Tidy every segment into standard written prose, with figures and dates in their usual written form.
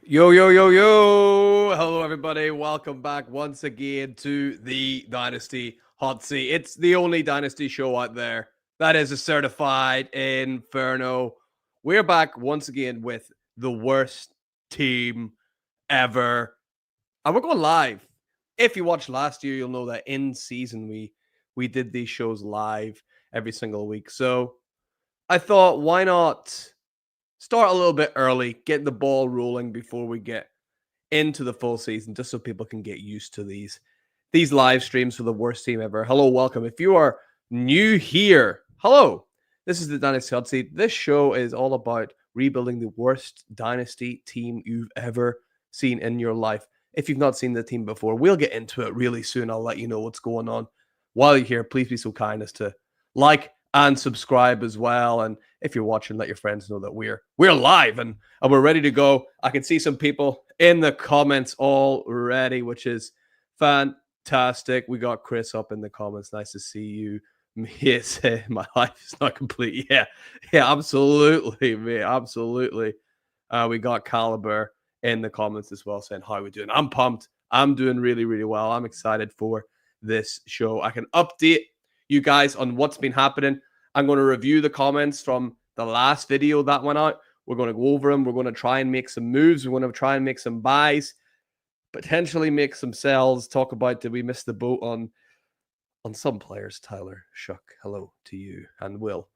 Yo, yo, yo, yo. Hello, everybody. Welcome back once again to the Dynasty Hotseat. It's the only Dynasty show out there that is a certified inferno. We're back once again with the worst team ever. And we're going live. If you watched last year, you'll know that in season we did these shows live every single week. So I thought, why not start a little bit early, get the ball rolling before we get into the full season, just so people can get used to these live streams for the worst team ever. Hello, welcome. If you are new here, hello. This is the Dynasty Hotseat. This show is all about rebuilding the worst dynasty team you've ever seen in your life. If you've not seen the team before, we'll get into it really soon. I'll let you know what's going on. While you're here, please be so kind as to like and subscribe as well. And if you're watching, let your friends know that we're live and we're ready to go. I can see some people in the comments already, which is fantastic. We got Chris up in the comments. Nice to see you. Yes, my life is not complete. Yeah, absolutely, mate, absolutely. We got Caliber in the comments as well saying, how are we doing? I'm pumped. I'm doing really, really well. I'm excited for this show. I can update you guys on what's been happening. I'm going to review the comments from the last video that went out. We're going to go over them. We're going to try and make some moves. We're going to try and make some buys, potentially make some sells, talk about did we miss the boat on some players. Tyler, Shuck, hello to you, and we'll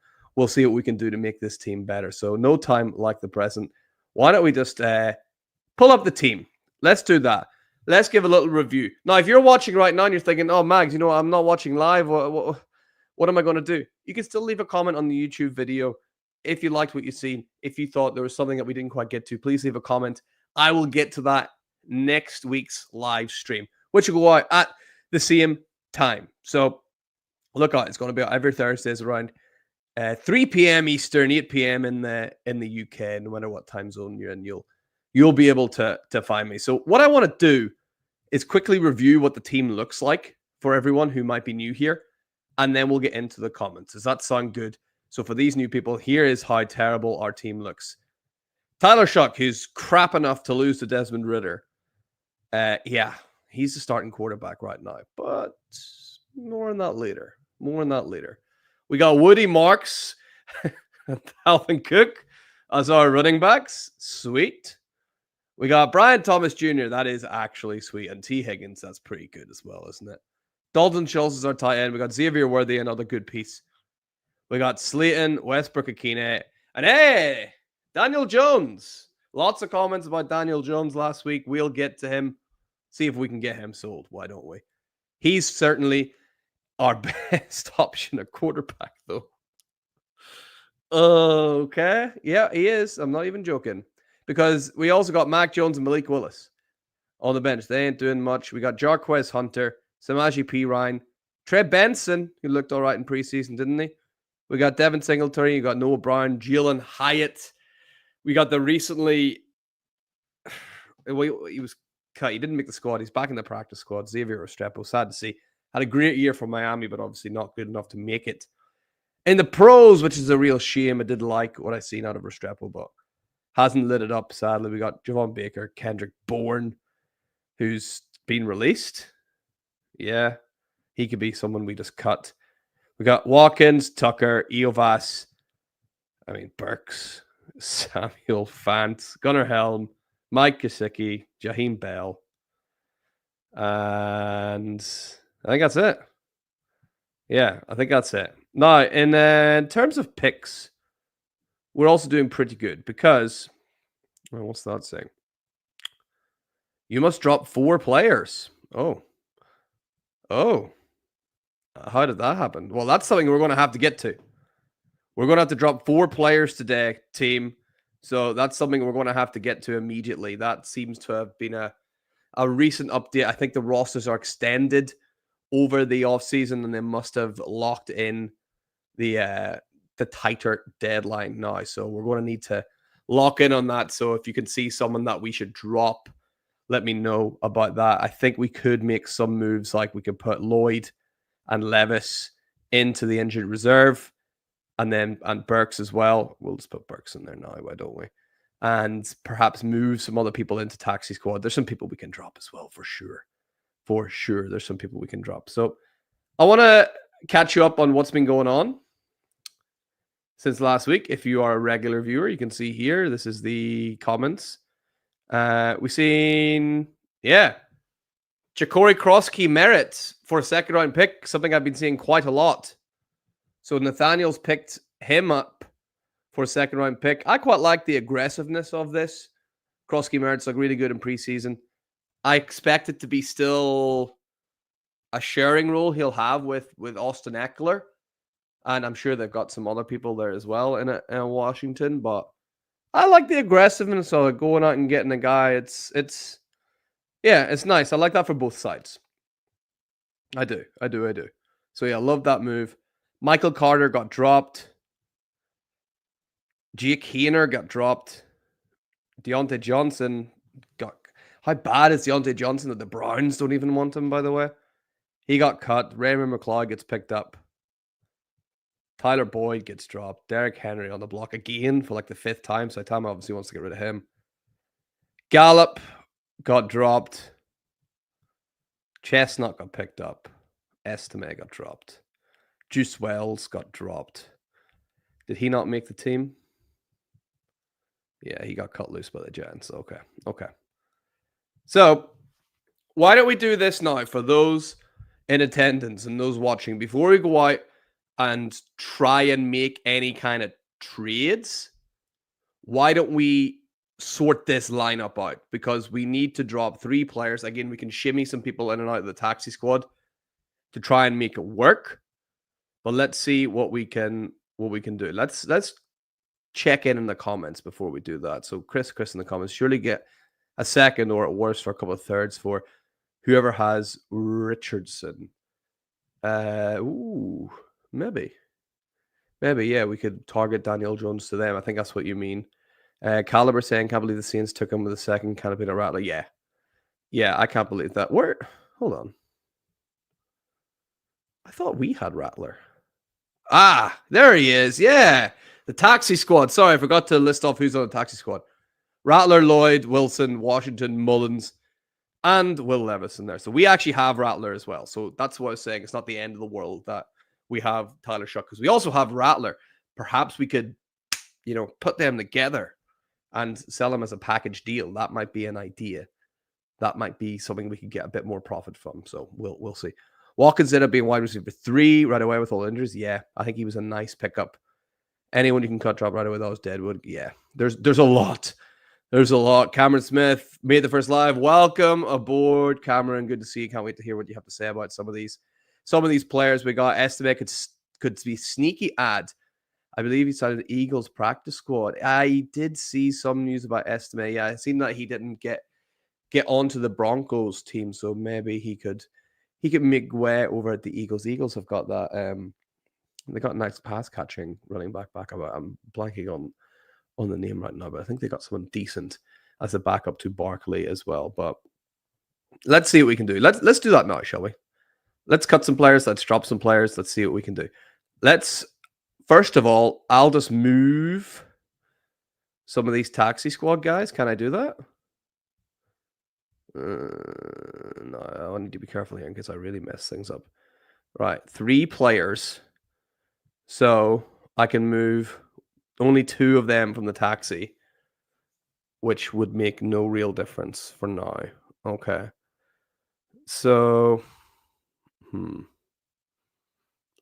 see what we can do to make this team better. So no time like the present. Why don't we just pull up the team? Let's do that. Let's give a little review. Now, if you're watching right now and you're thinking, oh, Mags, you know, I'm not watching live. What am I going to do? You can still leave a comment on the YouTube video. If you liked what you've seen, if you thought there was something that we didn't quite get to, please leave a comment. I will get to that next week's live stream, which will go out at the same time. So look out. It's going to be out every Thursdays around 3 p.m. Eastern, 8 p.m. in the UK, no matter what time zone you're in, you'll be able to find me. So what I want to do is quickly review what the team looks like for everyone who might be new here, and then we'll get into the comments. Does that sound good? So for these new people, here is how terrible our team looks. Tyler Shuck, who's crap enough to lose to Desmond Ridder. Yeah, he's the starting quarterback right now, but more on that later. More on that later. We got Woody Marks and Dalvin Cook as our running backs. Sweet. We got Brian Thomas Jr. That is actually sweet. And T. Higgins, that's pretty good as well, isn't it? Dalton Schultz is our tight end. We got Xavier Worthy, another good piece. We got Slayton, Westbrook Akine, and hey, Daniel Jones. Lots of comments about Daniel Jones last week. We'll get to him. See if we can get him sold. Why don't we? He's certainly our best option at quarterback, though. Okay. Yeah, he is. I'm not even joking. Because we also got Mac Jones and Malik Willis on the bench. They ain't doing much. We got Jarquez Hunter, Samaje Perine, Trey Benson, who looked all right in preseason, didn't he? We got Devin Singletary. You got Noah Brown, Jalen Hyatt. We got the recently... he was cut. He didn't make the squad. He's back in the practice squad. Xavier Restrepo. Sad to see. Had a great year for Miami, but obviously not good enough to make it in the pros, which is a real shame. I did like what I seen out of Restrepo, but hasn't lit it up, sadly. We got Javon Baker, Kendrick Bourne, who's been released. Yeah, he could be someone we just cut. We got Watkins, Tucker, Eovas, Burks, Samuel Fant, Gunnar Helm, Mike Gesicki, Jaheim Bell. And I think that's it. Yeah, I think that's it. Now, in terms of picks, we're also doing pretty good because, well, what's that saying? You must drop 4 players. Oh. How did that happen? Well, that's something we're going to have to get to. We're going to have to drop 4 players today, team. So that's something we're going to have to get to immediately. That seems to have been a recent update. I think the rosters are extended over the offseason, and they must have locked in the tighter deadline now. So we're going to need to lock in on that. So if you can see someone that we should drop, let me know about that. I think we could make some moves, like we could put Lloyd and Levis into the injured reserve, and Burks as well. We'll just put Burks in there now, why don't we? and perhaps move some other people into taxi squad. There's some people we can drop as well, for sure. For sure, there's some people we can drop. So I want to catch you up on what's been going on since last week. If you are a regular viewer, you can see here, this is the comments. We've seen, Ja'Cory Crosskey merits for a second round pick, something I've been seeing quite a lot. So Nathaniel's picked him up for a second round pick. I quite like the aggressiveness of this. Crosskey merits look really good in preseason. I expect it to be still a sharing role he'll have with Austin Eckler. And I'm sure they've got some other people there as well in Washington. But I like the aggressiveness of it, going out and getting a guy. It's nice. I like that for both sides. I do. So yeah, I love that move. Michael Carter got dropped. Jake Haener got dropped. Deontay Johnson got... How bad is Deontay Johnson that the Browns don't even want him, by the way? He got cut. Raymond McLeod gets picked up. Tyler Boyd gets dropped. Derrick Henry on the block again for like the 5th time. So Tom obviously wants to get rid of him. Gallup got dropped. Chestnut got picked up. Estime got dropped. Juice Wells got dropped. Did he not make the team? Yeah, he got cut loose by the Giants. Okay. So why don't we do this now for those in attendance and those watching before we go out and try and make any kind of trades? Why don't we sort this lineup out? Because we need to drop 3 players. Again, we can shimmy some people in and out of the taxi squad to try and make it work. But let's see what we can do. Let's check in the comments before we do that. So Chris in the comments, surely get a second or at worst for a couple of thirds for whoever has Richardson. Maybe, yeah, we could target Daniel Jones to them. I think that's what you mean. Caliber saying, can't believe the Saints took him with a second. Can't have been a Rattler. Yeah, I can't believe that. Hold on. I thought we had Rattler. There he is. Yeah, the taxi squad. Sorry, I forgot to list off who's on the taxi squad. Rattler, Lloyd, Wilson, Washington, Mullins, and Will Levis in there. So we actually have Rattler as well. So that's what I was saying. It's not the end of the world that we have Tyler Shuck, because we also have Rattler. Perhaps we could, put them together and sell them as a package deal. That might be an idea. That might be something we could get a bit more profit from. So we'll see. Watkins ended up being wide receiver 3 right away with all injuries. Yeah, I think he was a nice pickup. Anyone you can cut drop right away, that was Deadwood. Yeah, there's a lot. There's a lot. Cameron Smith made the first live. Welcome aboard, Cameron. Good to see you. Can't wait to hear what you have to say about some of these players we got. Estime could be sneaky ad. I believe he started the Eagles practice squad. I did see some news about Estime. Yeah, it seemed that he didn't get onto the Broncos team, so maybe he could make way over at the Eagles. The Eagles have got that. They got nice pass catching running back. I'm blanking on the name right now, but I think they got someone decent as a backup to Barkley as well. But let's see what we can do. Let's do that now, shall we? Let's cut some players. Let's drop some players. Let's see what we can do. First of all, I'll just move some of these taxi squad guys. Can I do that? No, I need to be careful here in case I really mess things up. Right, 3 players. So I can move only 2 of them from the taxi, which would make no real difference for now. Okay. So,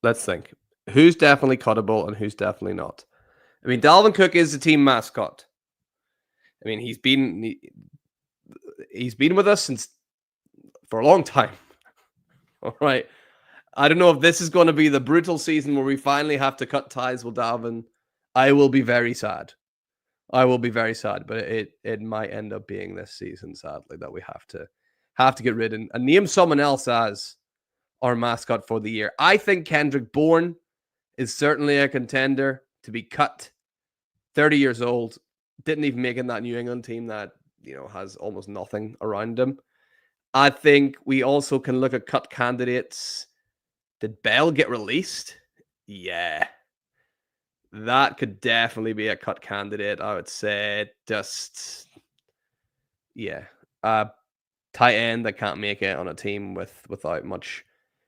let's think. Who's definitely cuttable and who's definitely not? I mean, Dalvin Cook is the team mascot. I mean, he's been with us for a long time. All right. I don't know if this is going to be the brutal season where we finally have to cut ties with Dalvin. I will be very sad. But it might end up being this season, sadly, that we have to get rid of and name someone else as our mascot for the year. I think Kendrick Bourne is certainly a contender to be cut. 30 years old, didn't even make in that New England team that has almost nothing around him. I think we also can look at cut candidates. Did Bell get released? Yeah. That could definitely be a cut candidate. I would say just, yeah. Tight end that can't make it on a team without much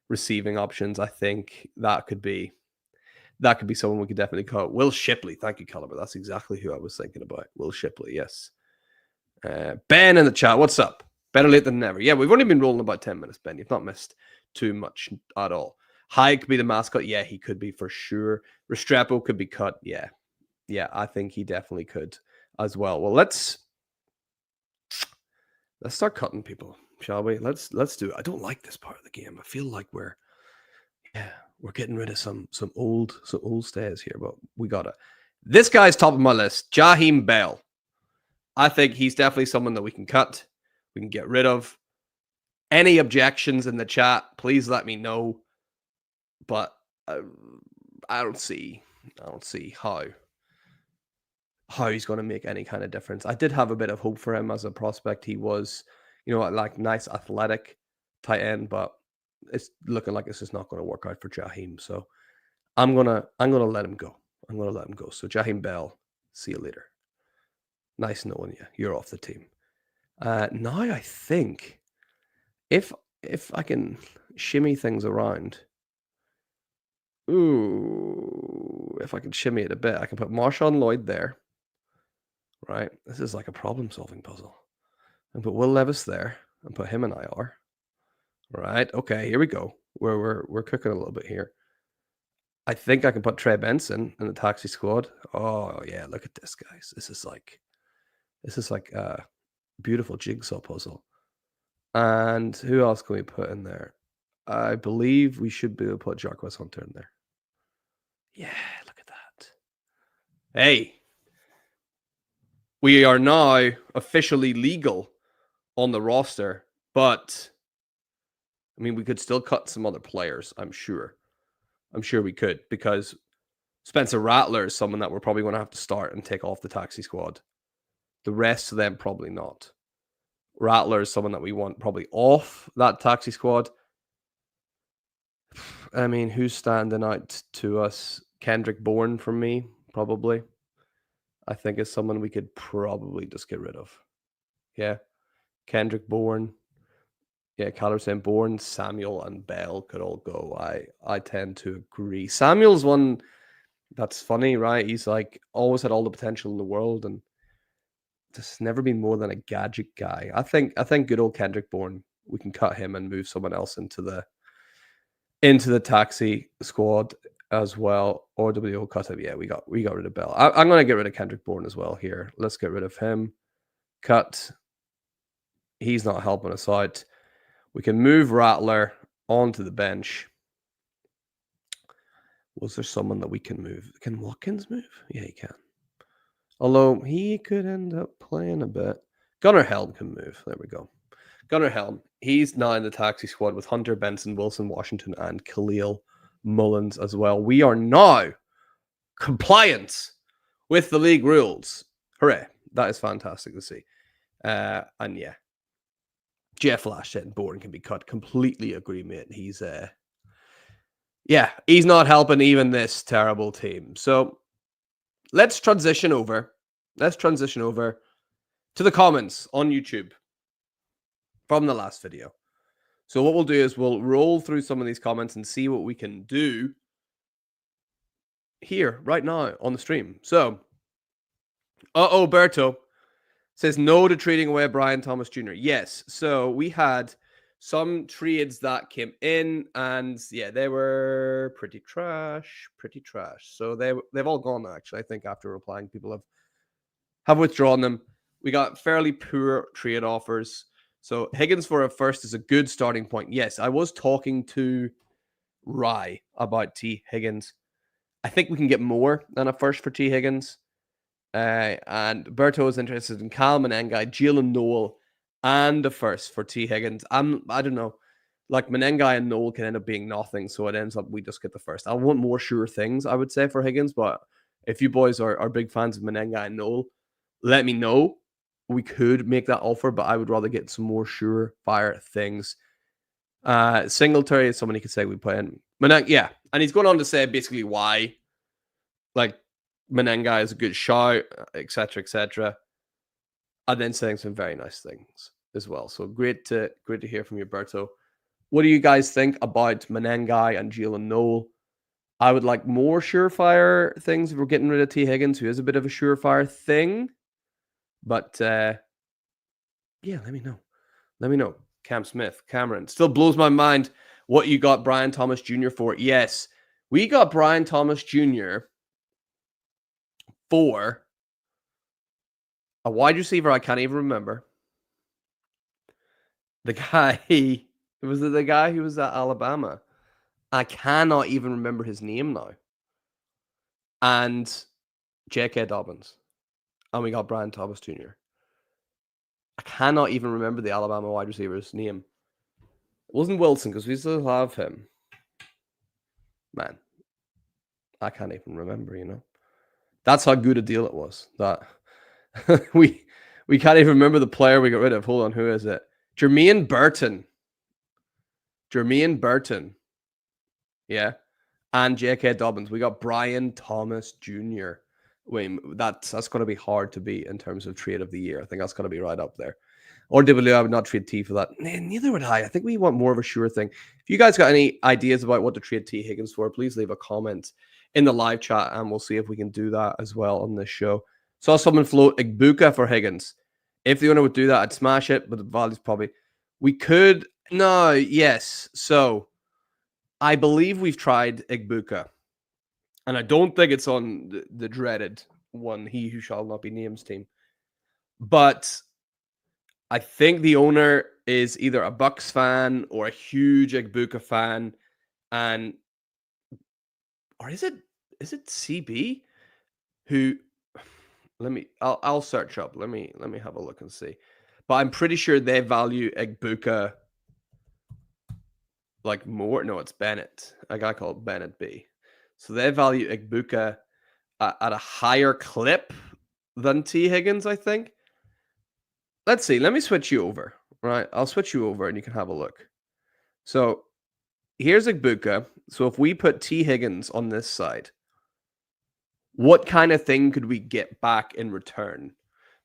receiving options. I think that could be someone we could definitely cut. Will Shipley. Thank you, Caliber. That's exactly who I was thinking about. Will Shipley, yes. Ben in the chat. What's up? Better late than never. Yeah, we've only been rolling about 10 minutes, Ben. You've not missed too much at all. Hyde could be the mascot. Yeah, he could be for sure. Restrepo could be cut. Yeah. Yeah, I think he definitely could as well. Well, let's start cutting people, shall we? Let's do it. I don't like this part of the game. I feel like we're getting rid of some old stays here, but we gotta. This guy's top of my list, Jaheim Bell. I think he's definitely someone that we can cut. We can get rid of. Any objections in the chat, please let me know. But I don't see how he's going to make any kind of difference. I did have a bit of hope for him as a prospect. He was, like nice athletic tight end, but it's looking like it's just not going to work out for Jaheim. So I'm gonna let him go. So Jaheim Bell, see you later. Nice knowing you. You're off the team. Now I think if I can shimmy things around. Ooh, if I can shimmy it a bit, I can put Marshawn Lloyd there. Right? This is like a problem-solving puzzle. And put Will Levis there and put him in IR. Right? Okay, here we go. We're cooking a little bit here. I think I can put Trey Benson in the taxi squad. Oh yeah, look at this, guys. This is like a beautiful jigsaw puzzle. And who else can we put in there? I believe we should be able to put Jarquez Hunter in there. Yeah, look at that. Hey, we are now officially legal on the roster, but I mean, we could still cut some other players, I'm sure. I'm sure we could, because Spencer Rattler is someone that we're probably going to have to start and take off the taxi squad. The rest of them, probably not. Rattler is someone that we want probably off that taxi squad. I mean, who's standing out to us? Kendrick Bourne for me, probably. I think is someone we could probably just get rid of. Yeah. Kendrick Bourne. Yeah, Calder saying Bourne, Samuel, and Bell could all go. I tend to agree. Samuel's one that's funny, right? He's like always had all the potential in the world and just never been more than a gadget guy. I think good old Kendrick Bourne, we can cut him and move someone else into the taxi squad as well. Or WO cut him. Yeah, we got rid of Bell. I'm gonna get rid of Kendrick Bourne as well here. Let's get rid of him. Cut. He's not helping us out. We can move Rattler onto the bench. Was there someone that we can move? Can Watkins move? Yeah, he can. Although he could end up playing a bit. Gunnar Helm can move. There we go. Gunnar Helm. He's now in the taxi squad with Hunter, Benson, Wilson, Washington, and Khalil Mullins as well. We are now compliant with the league rules. Hooray. That is fantastic to see. And yeah. Jeff Lash said Bourne can be cut. Completely agree, mate. He's he's not helping even this terrible team. So let's transition over. To the comments on YouTube from the last video. So what we'll do is we'll roll through some of these comments and see what we can do here right now on the stream. So, Berto says no to trading away Brian Thomas Jr. Yes. So we had some trades that came in and yeah, they were pretty trash. So they've all gone now, actually. I think after replying, people have withdrawn them. We got fairly poor trade offers. So Higgins for a first is a good starting point. Yes, I was talking to Rye about T. Higgins. I think we can get more than a first for T. Higgins. And Berto is interested in Cal Menengai, Jalen Noel, and the first for T. Higgins. I don't know. Like Menengai and Noel can end up being nothing, so it ends up we just get the first. I want more sure things, I would say, for Higgins, but if you boys are big fans of Menengai and Noel, let me know. We could make that offer, but I would rather get some more surefire things. Singletary is someone he could say we put in. Yeah, and he's going on to say basically why. Like, Menengai is a good shout, etc., etc. And then saying some very nice things as well. So great to hear from you, Berto. What do you guys think about Menengai and Jalen Noel? I would like more surefire things if we're getting rid of T. Higgins, who is a bit of a surefire thing. But yeah, let me know. Let me know. Cam Smith, Cameron. Still blows my mind what you got Brian Thomas Jr. for. Yes, we got Brian Thomas Jr. for a wide receiver I can't even remember. The guy, was it the guy who was at Alabama? I cannot even remember his name now. And J.K. Dobbins. And we got Brian Thomas Jr. I cannot even remember the Alabama wide receiver's name. It wasn't Wilson because we still have him. Man, I can't even remember, you know. That's how good a deal it was. That we can't even remember the player we got rid of. Hold on, who is it? Jermaine Burton. Yeah. And J.K. Dobbins. We got Brian Thomas Jr. Wait, that's going to be hard to beat in terms of trade of the year. I think that's going to be right up there. Or W, I would not trade T for that. Neither would I. I think we want more of a sure thing. If you guys got any ideas about what to trade T Higgins for, please leave a comment in the live chat and we'll see if we can do that as well on this show. Saw someone float Igbuka for Higgins. If the owner would do that, I'd smash it, but the value's probably... We could... No, yes. So, I believe we've tried Igbuka. And I don't think it's on the dreaded one, He Who Shall Not Be Named team. But I think the owner is either a Bucks fan or a huge Igbuka fan. And... Or is it CB who... I'll search up. Let me have a look and see. But I'm pretty sure they value Igbuka like more. No, it's Bennett. A guy called Bennett B. So they value Igbuka at a higher clip than T. Higgins, I think. Let's see. Let me switch you over. Right? I'll switch you over and you can have a look. So here's Igbuka. So if we put T. Higgins on this side, what kind of thing could we get back in return?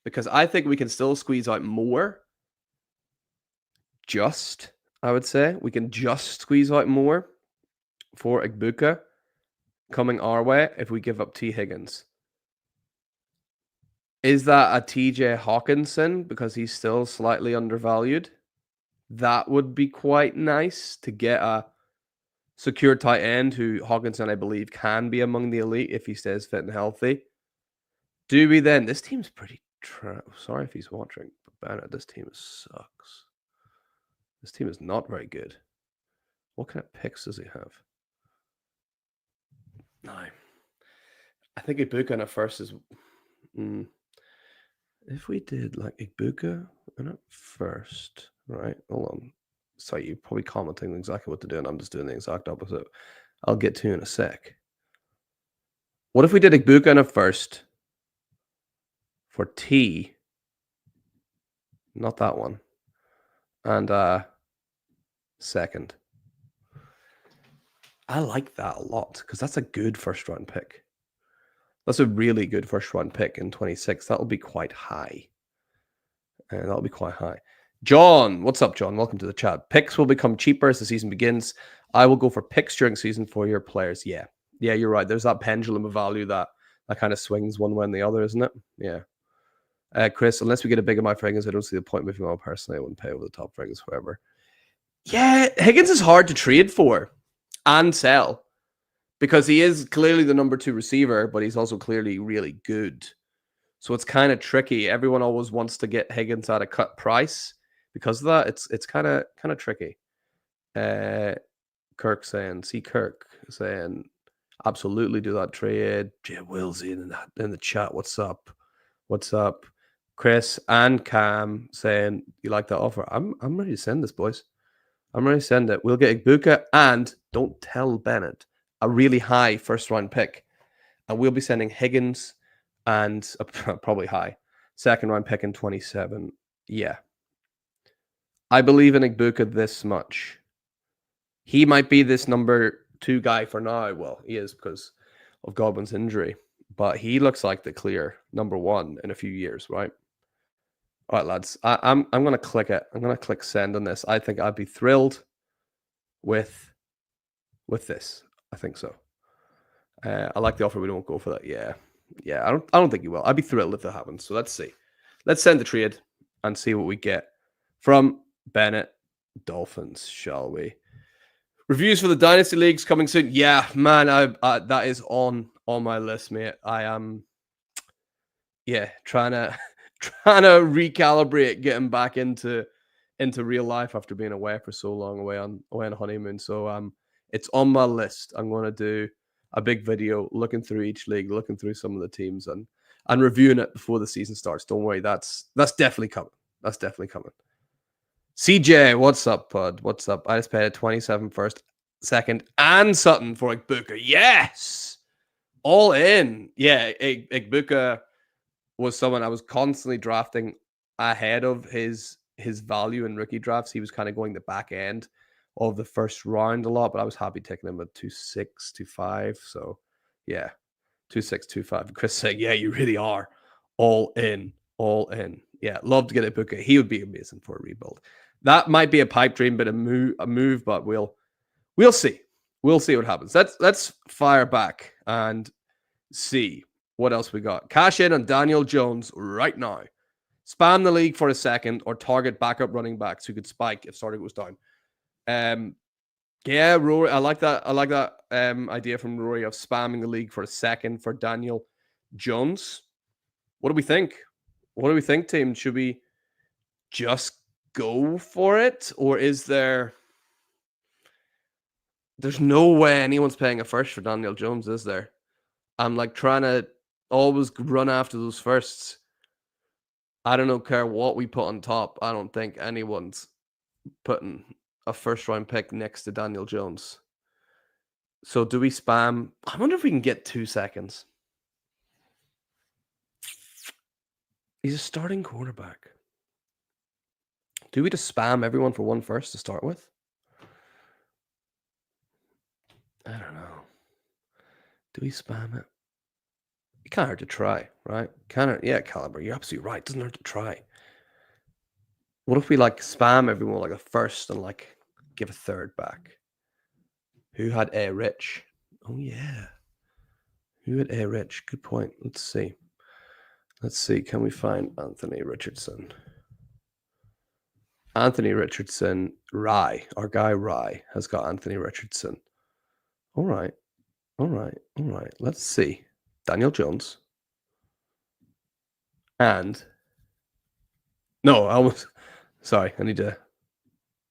Because I think we can still squeeze out more. I would say. We can just squeeze out more for Igbuka coming our way if we give up T. Higgins. Is that a TJ Hawkinson because he's still slightly undervalued? That would be quite nice to get a secure tight end who Hawkinson, I believe, can be among the elite if he stays fit and healthy. Do we then? This team's pretty... Sorry if he's watching, but Bennett, this team sucks. This team is not very good. What kind of picks does he have? No. I think Igbuka in a first is... If we did like Igbuka in a first, right? Hold on. Sorry, you're probably commenting exactly what to do, and I'm just doing the exact opposite. I'll get to you in a sec. What if we did Igbuka in a first for T? Not that one. And second. I like that a lot because that's a good first round pick. That's a really good first round pick in 26. That'll be quite high. And that'll be quite high. John, what's up, John? Welcome to the chat. Picks will become cheaper as the season begins. I will go for picks during season for your players. Yeah, you're right. There's that pendulum of value that kind of swings one way and the other, isn't it? Yeah. Chris, unless we get a big amount for Higgins, I don't see the point moving on personally. I wouldn't pay over the top for Higgins forever. Yeah, Higgins is hard to trade for and sell because he is clearly the number 2 receiver, but he's also clearly really good. So it's kind of tricky. Everyone always wants to get Higgins at a cut price. Because of that, it's kind of tricky. Kirk saying, absolutely do that trade. Jay Willsy in the chat, what's up? Chris and Cam saying, you like that offer? I'm ready to send this, boys. I'm ready to send it. We'll get Igbuka and, don't tell Bennett, a really high first round pick. And we'll be sending Higgins and probably high second round pick in 27. Yeah. I believe in Igbuka this much. He might be this number 2 guy for now. Well, he is because of Godwin's injury. but he looks like the clear number one in a few years, right? All right, lads. I'm gonna click it. I'm gonna click send on this. I think I'd be thrilled with this. I think so. I like the offer. We don't go for that. Yeah. I don't think you will. I'd be thrilled if that happens. So let's see. Let's send the trade and see what we get from Bennett Dolphins, shall we? Reviews for the Dynasty Leagues coming soon. Yeah, man, that is on my list, mate. I am, trying to recalibrate, getting back into real life after being away for so long, away on a honeymoon. So it's on my list. I'm going to do a big video looking through each league, looking through some of the teams, and reviewing it before the season starts. Don't worry, that's definitely coming. That's definitely coming. CJ, what's up, bud? What's up? I just paid a 27 first, second, and Sutton for Igbuka. Yes! All in. Yeah, Igbuka was someone I was constantly drafting ahead of his value in rookie drafts. He was kind of going the back end of the first round a lot, but I was happy taking him at 2.6, 2.5. So, yeah, 2.6, 2.5. Chris saying, yeah, you really are all in. Yeah, love to get Igbuka. He would be amazing for a rebuild. That might be a pipe dream, but a move, but we'll see. We'll see what happens. Let's fire back and see what else we got. Cash in on Daniel Jones right now. Spam the league for a second or target backup running backs who could spike if starting goes down. Yeah, Rory, I like that. I like that idea from Rory of spamming the league for a second for Daniel Jones. What do we think? What do we think, team? Should we just go for it, or is there's no way anyone's paying a first for Daniel Jones, is there? I'm like trying to always run after those firsts. I don't care what we put on top. I don't think anyone's putting a first round pick next to Daniel Jones. So do we spam? I wonder if we can get 2 seconds. He's a starting quarterback. Do we just spam everyone for one first to start with? I don't know. Do we spam it? It can't hurt to try, right? Yeah, Caliber, you're absolutely right. It doesn't hurt to try. What if we like spam everyone like a first and like give a third back? Who had A Rich? Oh yeah. Who had A Rich? Good point. Let's see. Can we find Anthony Richardson? Anthony Richardson, Rye. Our guy Rye has got Anthony Richardson. All right. Let's see. Daniel Jones. And no, sorry, I need to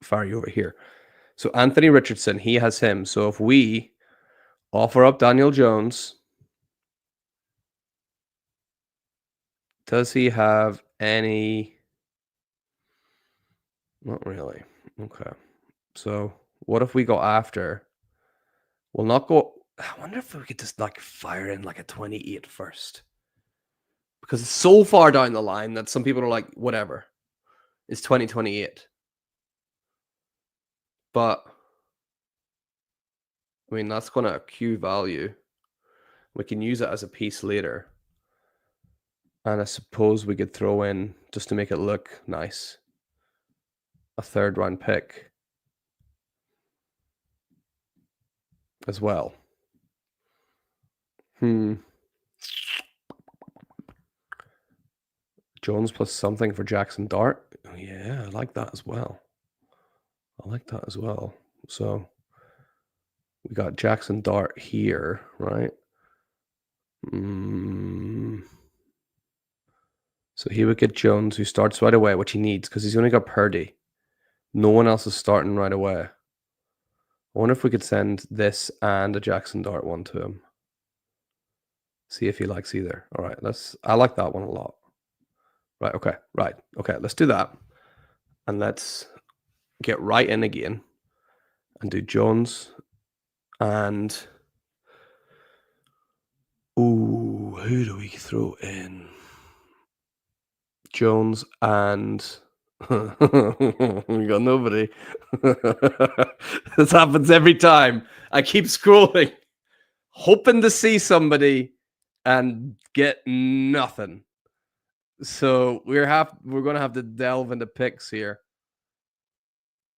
fire you over here. So Anthony Richardson, he has him. So if we offer up Daniel Jones, does he have any? Not really. Okay. So what if we go after? We'll not go. I wonder if we could just like fire in like a 28 first. Because it's so far down the line that some people are like, whatever. It's 2028. But I mean, that's going to accrue value. We can use it as a piece later. And I suppose we could throw in, just to make it look nice, a third round pick as well. Jones plus something for Jackson Dart. Oh, yeah, I like that as well. So we got Jackson Dart here, right? So he would get Jones, who starts right away, which he needs because he's only got Purdy. No one else is starting right away. I wonder if we could send this and a Jackson Dart one to him. See if he likes either. All right, I like that one a lot. Right, okay, let's do that. And let's get right in again and do Jones and who do we throw in? Jones and we got nobody. This happens every time. I keep scrolling, hoping to see somebody, and get nothing. So we're gonna have to delve into picks here.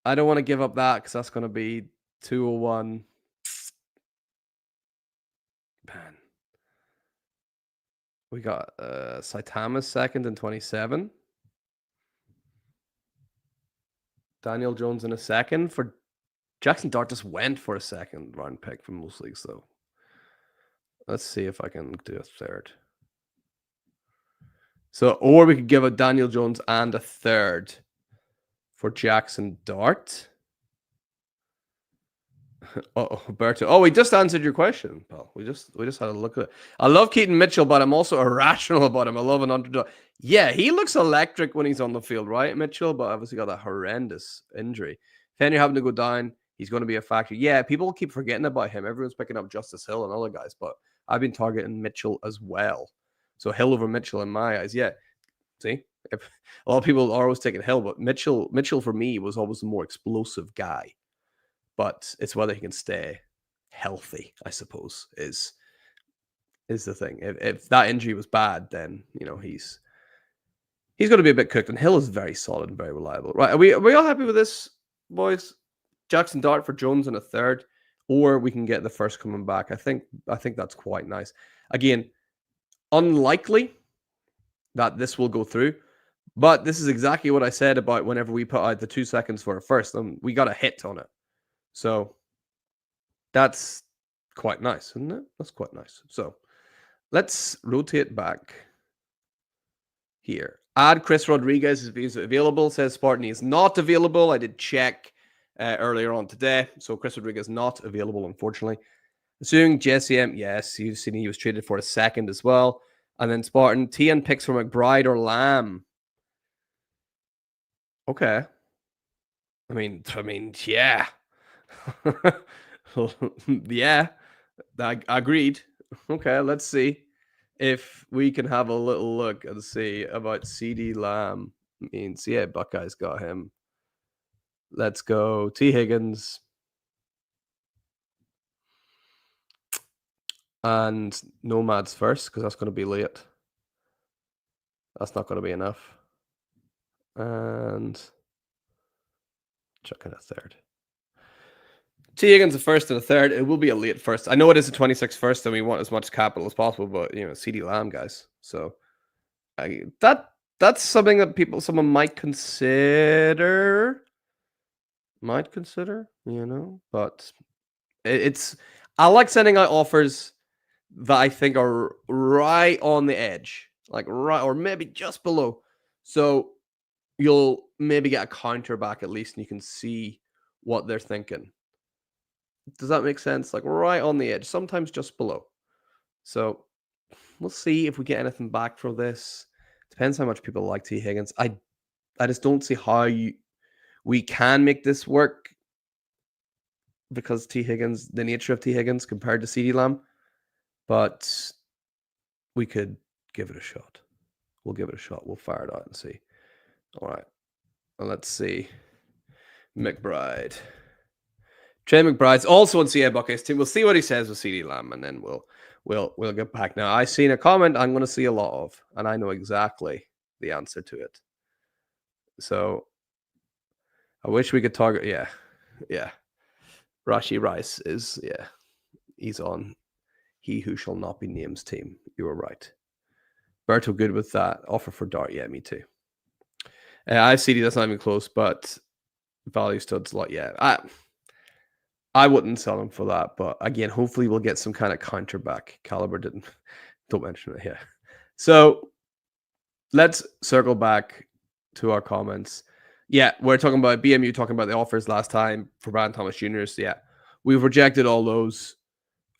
I don't want to give up that because that's gonna be 201. Man. We got Saitama's second and 27. Daniel Jones in a second. For Jackson Dart just went for a second round pick from most leagues, though. Let's see if I can do a third. So, or we could give a Daniel Jones and a third for Jackson Dart. Oh, Berto. Oh, we just answered your question, pal. We just had a look at it. I love Keaton Mitchell, but I'm also irrational about him. I love an underdog. Yeah, he looks electric when he's on the field, right, Mitchell? But obviously got a horrendous injury. If any having to go down, he's going to be a factor. Yeah, people keep forgetting about him. Everyone's picking up Justice Hill and other guys, but I've been targeting Mitchell as well. So Hill over Mitchell in my eyes. Yeah. See, a lot of people are always taking Hill, but Mitchell for me was always the more explosive guy. But it's whether he can stay healthy, I suppose, is the thing. If that injury was bad, then he's going to be a bit cooked. And Hill is very solid and very reliable. Right? Are we all happy with this, boys? Jackson Dart for Jones in a third, or we can get the first coming back. I think that's quite nice. Again, unlikely that this will go through, but this is exactly what I said about whenever we put out the 2 seconds for a first, and we got a hit on it. So that's quite nice, isn't it? That's quite nice. So let's rotate back here. Add Chris Rodriguez is available, says Spartan. He is not available. I did check earlier on today. So Chris Rodriguez not available, unfortunately. Assuming Jesse M, yes, you've seen he was traded for a second as well. And then Spartan, TN picks for McBride or Lamb. Okay. I mean, yeah. Yeah, I agreed. Okay, let's see if we can have a little look and see about CeeDee Lamb. Means, yeah, Buckeyes got him. Let's go. T. Higgins. And Nomads first, because that's going to be late. That's not going to be enough. And chucking a third. T. Higgins a first and a third. It will be a late first. I know it is a 26 first, and we want as much capital as possible, but CeeDee Lamb, guys. So that's something that someone might consider. But it's I like sending out offers that I think are right on the edge, like right or maybe just below. So you'll maybe get a counter back at least, and you can see what they're thinking. Does that make sense? Like right on the edge, sometimes just below. So we'll see if we get anything back for this. Depends how much people like T. Higgins. I just don't see how we can make this work because T. Higgins, the nature of T. Higgins compared to CeeDee Lamb. But we could give it a shot. We'll give it a shot. We'll fire it out and see. All right. Well, let's see. McBride. Trey McBride's also on CA Buckeyes team. We'll see what he says with CeeDee Lamb, and then we'll get back. Now, I've seen a comment I'm going to see a lot of, and I know exactly the answer to it. So I wish we could target. Yeah. Rashi Rice is, he's on He Who Shall Not Be Named's team. You were right. Berto good with that. Offer for Dart. Yeah, me too. I see that's not even close, but value studs a lot. Yeah, I wouldn't sell him for that, but again, hopefully we'll get some kind of counter back. Caliber don't mention it here. So let's circle back to our comments. Yeah, we're talking about BMU talking about the offers last time for Brandon Thomas Jr.'s. Yeah, we've rejected all those.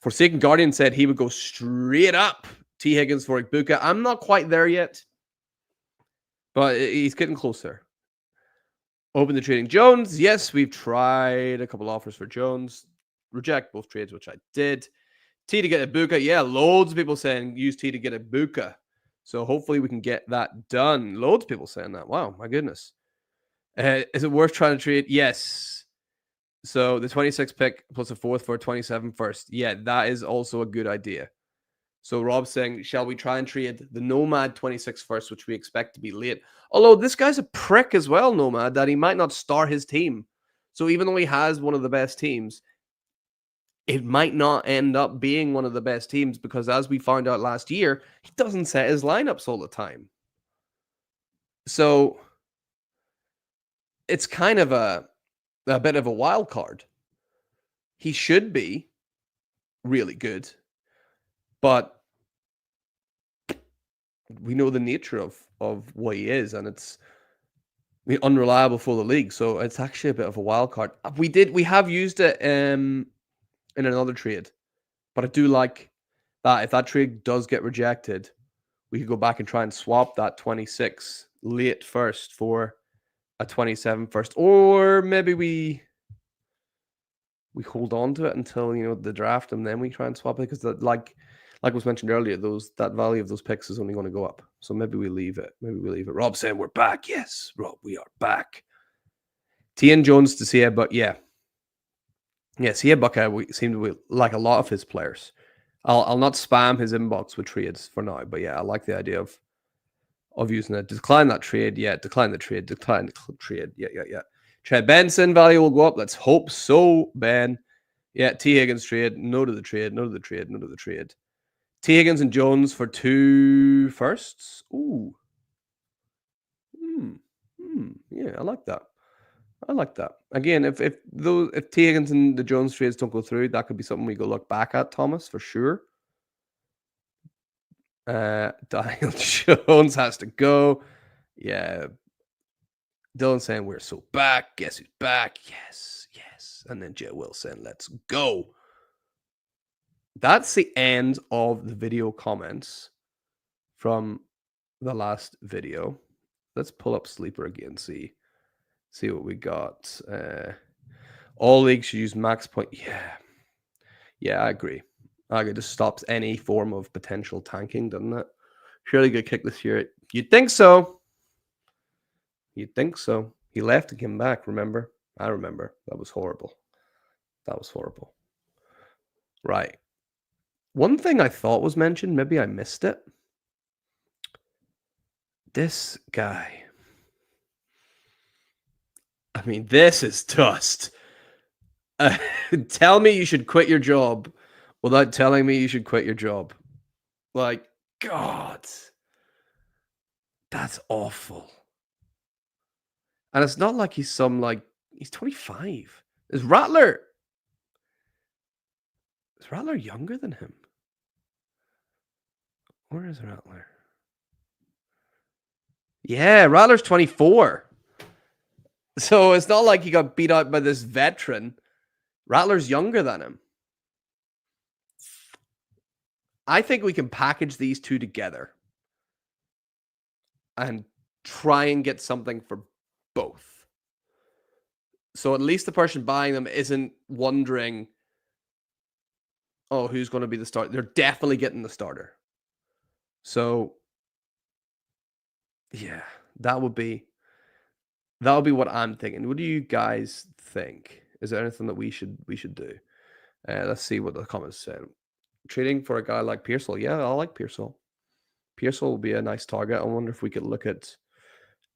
Forsaken Guardian said he would go straight up T. Higgins for Ibuka. I'm not quite there yet, but he's getting closer. Open the trading Jones. Yes, we've tried a couple offers for Jones. Reject both trades, which I did. T to get Ibuka. Yeah, loads of people saying use T to get Ibuka. So hopefully we can get that done. Loads of people saying that. Wow, my goodness. Is it worth trying to trade? Yes. So the 26 pick plus a fourth for a 27 first. Yeah, that is also a good idea. So Rob's saying, shall we try and trade the Nomad 26 first, which we expect to be late? Although this guy's a prick as well, Nomad, that he might not start his team. So even though he has one of the best teams, it might not end up being one of the best teams because, as we found out last year, he doesn't set his lineups all the time. So it's kind of a bit of a wild card. He should be really good, but we know the nature of what he is, and it's unreliable for the league. So it's actually a bit of a wild card. We have used it in another trade, but I do like that if that trade does get rejected, we could go back and try and swap that 26 late first for a 27 first, or maybe we hold on to it until the draft, and then we try and swap it because like was mentioned earlier, that value of those picks is only going to go up. So maybe we leave it. Rob saying we're back. Yes, Rob, we are back. T.N. Jones to see, but yeah, see Buckeye. We seem to like a lot of his players. I'll not spam his inbox with trades for now, but yeah, I like the idea of using it. Decline that trade. Yeah, decline the trade. Decline the trade. Yeah. Trey Benson value will go up. Let's hope so, Ben. Yeah, T. Higgins trade. No to the trade. No to the trade. No to the trade. T. Higgins and Jones for 2 firsts. Ooh. Yeah, I like that. Again, if T. Higgins and the Jones trades don't go through, that could be something we go look back at, Thomas, for sure. Daniel Jones has to go. Yeah. Dylan saying we're so back. Guess who's back? Yes. And then Joe Wilson, let's go. That's the end of the video comments from the last video. Let's pull up Sleeper again, see what we got. All leagues should use max point. Yeah, I agree. It just stops any form of potential tanking, doesn't it? Surely good kick this year. You'd think so. He left and came back, remember? I remember. That was horrible. Right. One thing I thought was mentioned, maybe I missed it. This guy. I mean, this is dust. Tell me you should quit your job without telling me you should quit your job. Like, God. That's awful. And it's not like he's he's 25. Is Rattler younger than him? Where is Rattler? Yeah, Rattler's 24. So it's not like he got beat out by this veteran. Rattler's younger than him. I think we can package these two together and try and get something for both. So at least the person buying them isn't wondering, oh, who's going to be the starter? They're definitely getting the starter. So yeah, that would be what I'm thinking. What do you guys think? Is there anything that we should do? Let's see what the comments said. Trading for a guy like Pearsall. Yeah, I like Pearsall. Pearsall will be a nice target. I wonder if we could look at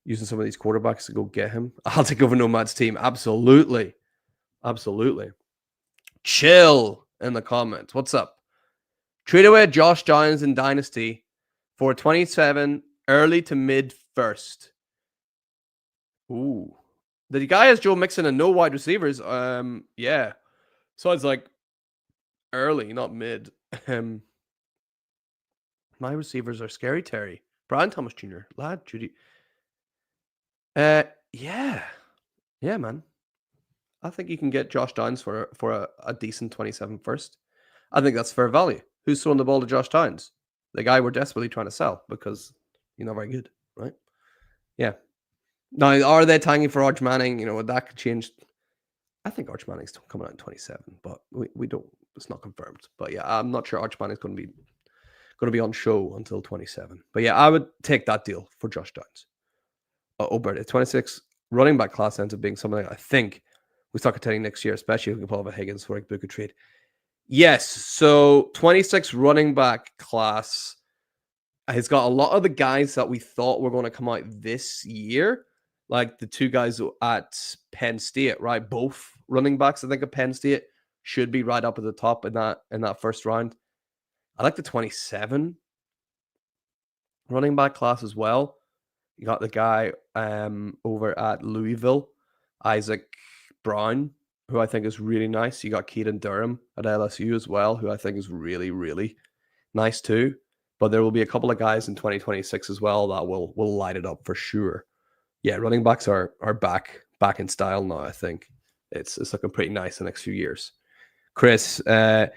using some of these quarterbacks to go get him. I'll take over Nomad's team. Absolutely. Chill in the comments. What's up? Trade away Josh Downs in Dynasty for 27 early to mid first. Ooh. The guy has Joe Mixon and no wide receivers. Yeah. So it's like early, not mid. My receivers are Scary Terry, Brian Thomas Jr., Lad, Judy. Yeah, man. I think you can get Josh Downs for a decent 27 first. I think that's fair value. Who's throwing the ball to Josh Downs? The guy we're desperately trying to sell because he's not very good, right? Yeah. Now, are they tanking for Arch Manning? That could change. I think Arch Manning's coming out in 27, but we don't. It's not confirmed. But yeah, I'm not sure Arch Manning's going to be on show until 27. But yeah, I would take that deal for Josh Downs. Obert at 26, running back class ends up being something I think we start contending next year, especially if we can pull off a Higgins for a Ibuka trade. Yes. So 26 running back class has got a lot of the guys that we thought were going to come out this year, like the two guys at Penn State, right? Both running backs, I think, at Penn State should be right up at the top in that first round. I like the 27 running back class as well. You got the guy over at Louisville, Isaac Brown, who I think is really nice. You got Keaton Durham at LSU as well, who I think is really, really nice too. But there will be a couple of guys in 2026 as well that will light it up for sure. Yeah, running backs are back in style now. I think it's looking pretty nice the next few years. Chris, yeah,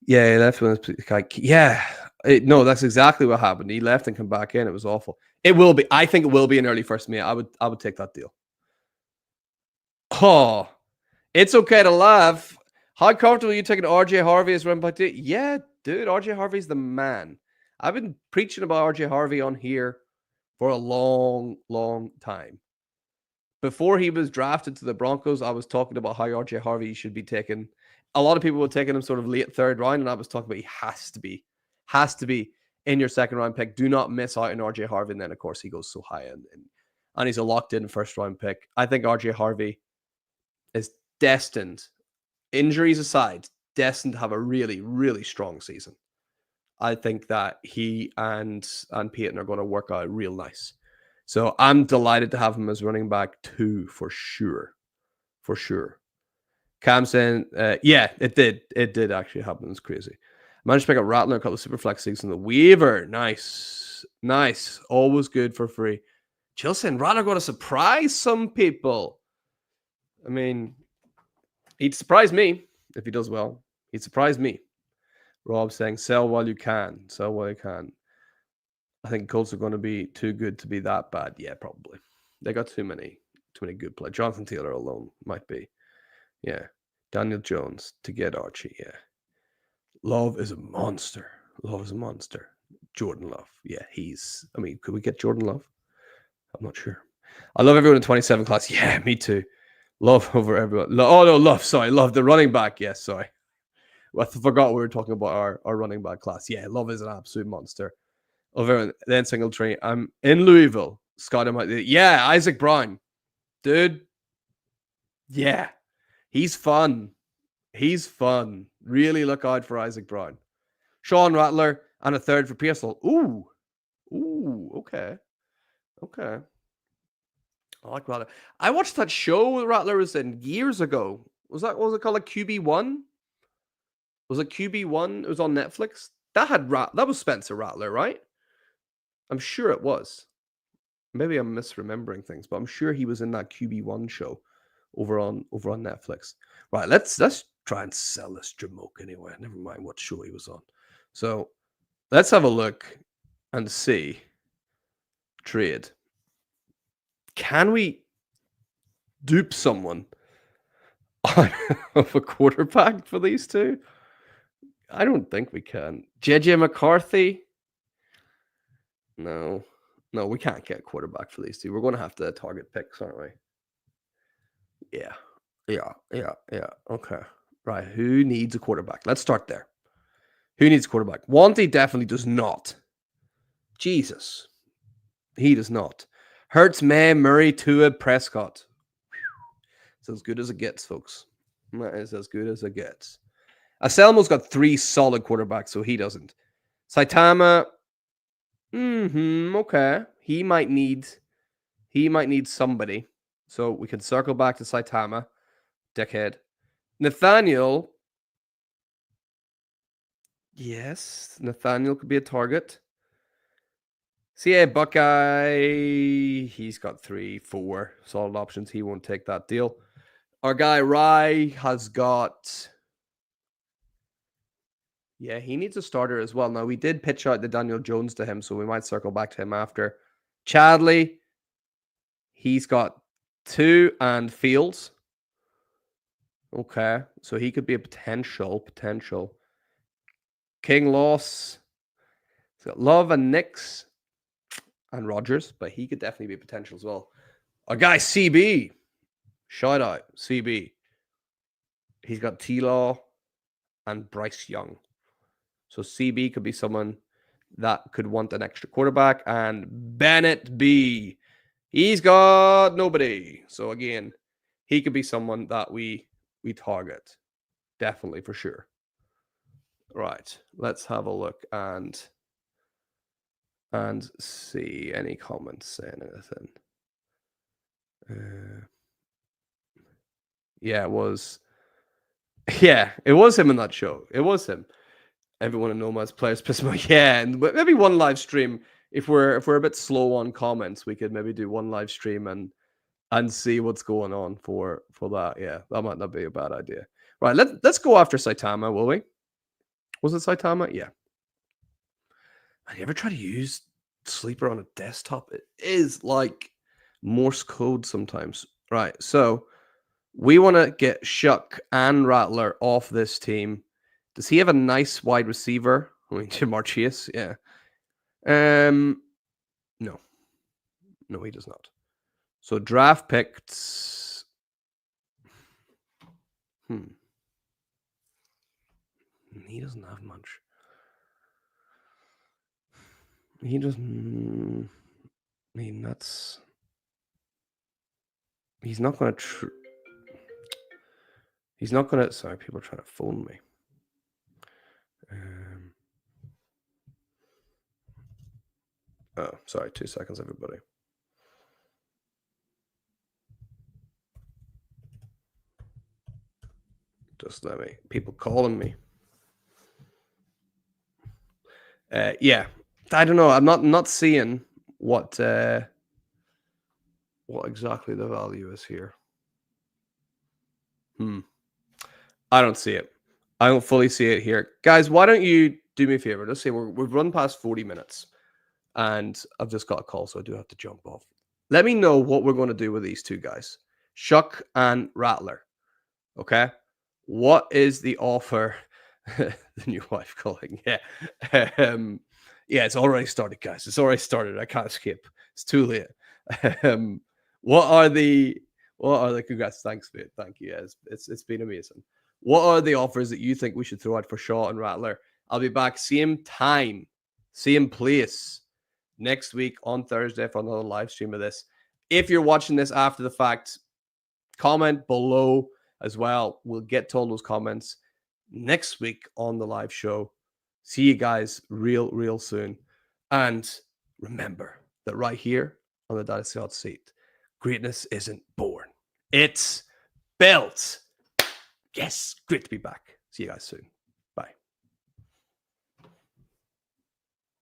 that's when no, that's exactly what happened. He left and come back in. It was awful. It will be. I think it will be an early first May. I would take that deal. Oh, it's okay to laugh. How comfortable are you taking RJ Harvey as running back? Yeah, dude, RJ Harvey's the man. I've been preaching about RJ Harvey on here for a long, long time. Before he was drafted to the Broncos, I was talking about how RJ Harvey should be taken. A lot of people were taking him sort of late third round, and I was talking about he has to be in your second round pick. Do not miss out on RJ Harvey. And then, of course, he goes so high and he's a locked in first round pick. I think RJ Harvey is destined, injuries aside, destined to have a really, really strong season. I think that he and Peyton are going to work out real nice. So I'm delighted to have him as running back 2 for sure. For sure. Cam saying, yeah, it did. It did actually happen. It's crazy. Managed to pick up Rattler, a couple of super flex leagues in the Weaver. Nice. Nice. Always good for free. Jill saying Rattler going to surprise some people. I mean, he'd surprise me if he does well. He'd surprise me. Rob saying, sell while you can. Sell while you can. I think Colts are going to be too good to be that bad. Yeah, probably. They got too many good players. Jonathan Taylor alone might be. Yeah. Daniel Jones to get Archie. Yeah. Love is a monster. Love is a monster. Jordan Love. Yeah, could we get Jordan Love? I'm not sure. I love everyone in 27 class. Yeah, me too. Love over everyone. Love. Sorry, Love the running back. Yes, sorry. I forgot we were talking about our running back class. Yeah, Love is an absolute monster. Over then Singletary. I'm in Louisville. Scott, yeah, Isaac Brown, dude. Yeah, he's fun. He's fun. Really look out for Isaac Brown. Sean Rattler and a third for Pearsall. Ooh, okay. I like Rattler. I watched that show Rattler was in years ago. Was it called like QB1? Was it QB1? It was on Netflix. That was Spencer Rattler, right? I'm sure it was. Maybe I'm misremembering things, but I'm sure he was in that QB1 show over on Netflix. Right, let's try and sell this Jamoke anyway. Never mind what show he was on. So let's have a look and see. Trade. Can we dupe someone of a quarterback for these two? I don't think we can. JJ McCarthy? No, we can't get a quarterback for these two. We're going to have to target picks, aren't we? Yeah. Okay. Right. Who needs a quarterback? Let's start there. Who needs a quarterback? Wanty definitely does not. Jesus. He does not. Hurts, May, Murray, Tua, Prescott. It's as good as it gets, folks. That is as good as it gets. Anselmo's got 3 solid quarterbacks, so he doesn't. Saitama. Okay. He might need somebody. So we can circle back to Saitama. Dickhead. Nathaniel. Yes, Nathaniel could be a target. CA Buckeye. He's got 3, 4 solid options. He won't take that deal. Our guy Rye has got. Yeah, he needs a starter as well. Now, we did pitch out the Daniel Jones to him, so we might circle back to him after. Chadley. He's got 2 and Fields. Okay, so he could be a potential. King Loss. He's got Love and Nix and Rogers, but he could definitely be potential as well. Our guy CB. Shout out, CB. He's got T-Law and Bryce Young. So CB could be someone that could want an extra quarterback. And Bennett B, he's got nobody. So again, he could be someone that we target. Definitely, for sure. Right. Let's have a look and see any comments saying anything. Yeah, it was. Yeah, it was him in that show. It was him. Everyone in Nomad's players piss me. Yeah, and maybe one live stream. If we're a bit slow on comments, we could maybe do one live stream and see what's going on for that. Yeah, that might not be a bad idea. Right, let's go after Saitama, will we? Was it Saitama? Yeah. Have you ever tried to use Sleeper on a desktop? It is like Morse code sometimes. Right, so we want to get Shuck and Rattler off this team. Does he have a nice wide receiver? I mean, Jamar Chase, yeah. No, he does not. So draft picks. He doesn't have much. He doesn't. I mean, that's. He's not going to. He's not going to. Sorry, people are trying to phone me. Oh, sorry. 2 seconds, everybody. Just let me. People calling me. Yeah, I don't know. I'm not seeing what exactly the value is here. I don't see it. I don't fully see it here, guys. Why don't you do me a favor? Let's say we've run past 40 minutes, and I've just got a call, so I do have to jump off. Let me know what we're going to do with these two guys, Shuck and Rattler. Okay, what is the offer? The new wife calling. Yeah. Yeah, it's already started, guys. It's already started. I can't skip. It's too late. What are the congrats? Thanks, mate. Thank you. Yeah, it's been amazing. What are the offers that you think we should throw out for Shaw and Rattler? I'll be back same time, same place next week on Thursday for another live stream of this. If you're watching this after the fact, comment below as well. We'll get to all those comments next week on the live show. See you guys real soon. And remember that right here on the Dynasty Hotseat, greatness isn't born. It's built. Yes, great to be back. See you guys soon.